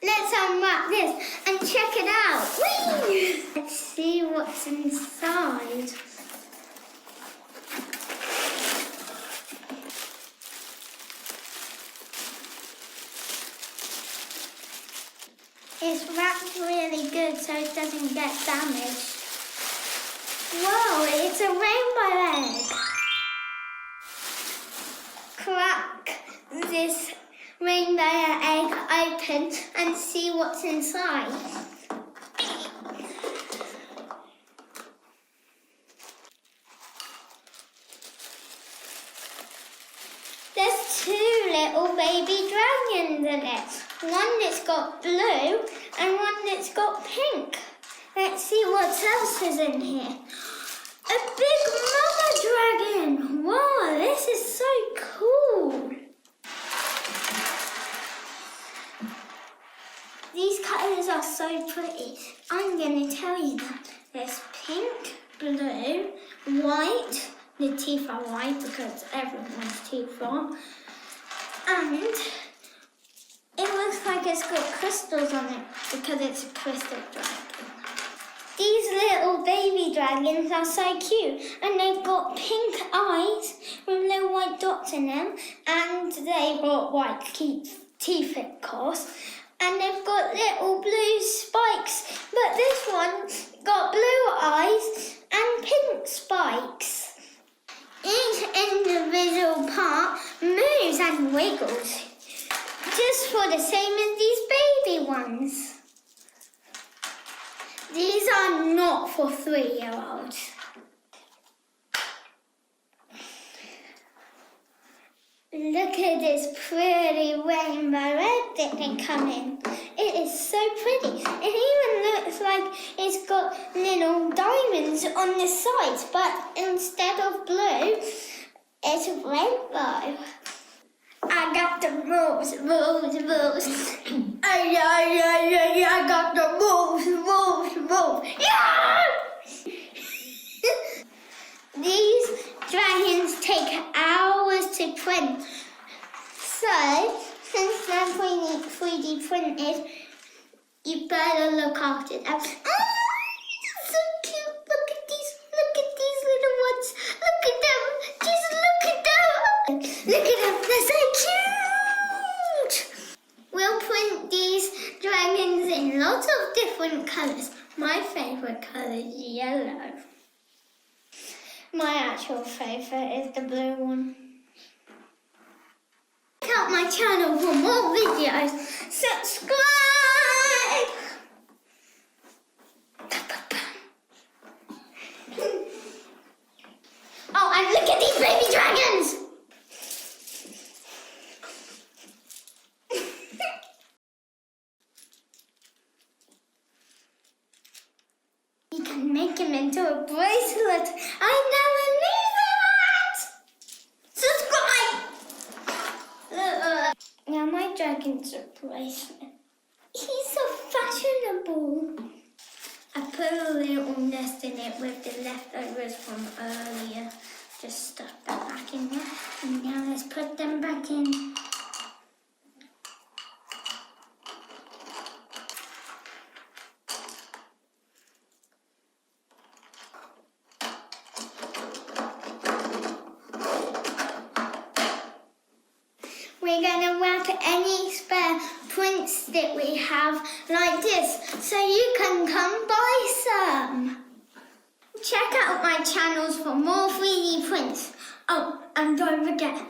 Let's unwrap this and check it out. Whee! Let's see what's inside. It's wrapped really good so it doesn't get damaged. Whoa, it's a rainbow egg. Crack this rainbow egg open and see what's inside. There's two little baby dragons in it. One that's got blue and one that's got pink. Let's see what else is in here. A big mama dragon. Wow, this is so cool. These colours are so pretty. I'm going to tell you that. There's pink, blue, white. The teeth are white because everyone's teeth are. And it looks like it's got crystals on it because it's a crystal dragon. These little baby dragons are so cute, and they've got pink eyes with little white dots in them, and they've got white teeth, of course, and they've got little blue spikes, but this one's got blue eyes and pink spikes. Each individual part moves and wiggles, just for the same as these baby ones. These are not for 3-year-olds. Look at this pretty rainbow egg that they come in. It is so pretty. It even looks like it's got little diamonds on the sides, but instead of blue, it's rainbow. I got the moves. I got the moves. Yeah! These dragons take hours to print. So, since they're 3D printed, you better look after them. Oh, so cute. Look at these little ones. Look at them. Just look at them. Look at them. They're so cute. We'll print these dragons in lots of different colours. My favourite colour is yellow. My actual favourite is the blue one. Check out my channel for more videos. Subscribe! Oh, and look at these baby dragons! You can make him into a bracelet. I never knew that! Subscribe! Now my dragon's a bracelet. He's so fashionable. I put a little nest in it with the leftovers from earlier. Just stuck that back in there. And now let's put them back in. We're going to wrap any spare prints that we have like this, so you can come buy some. Check out my channels for more 3D prints. Oh, and don't forget,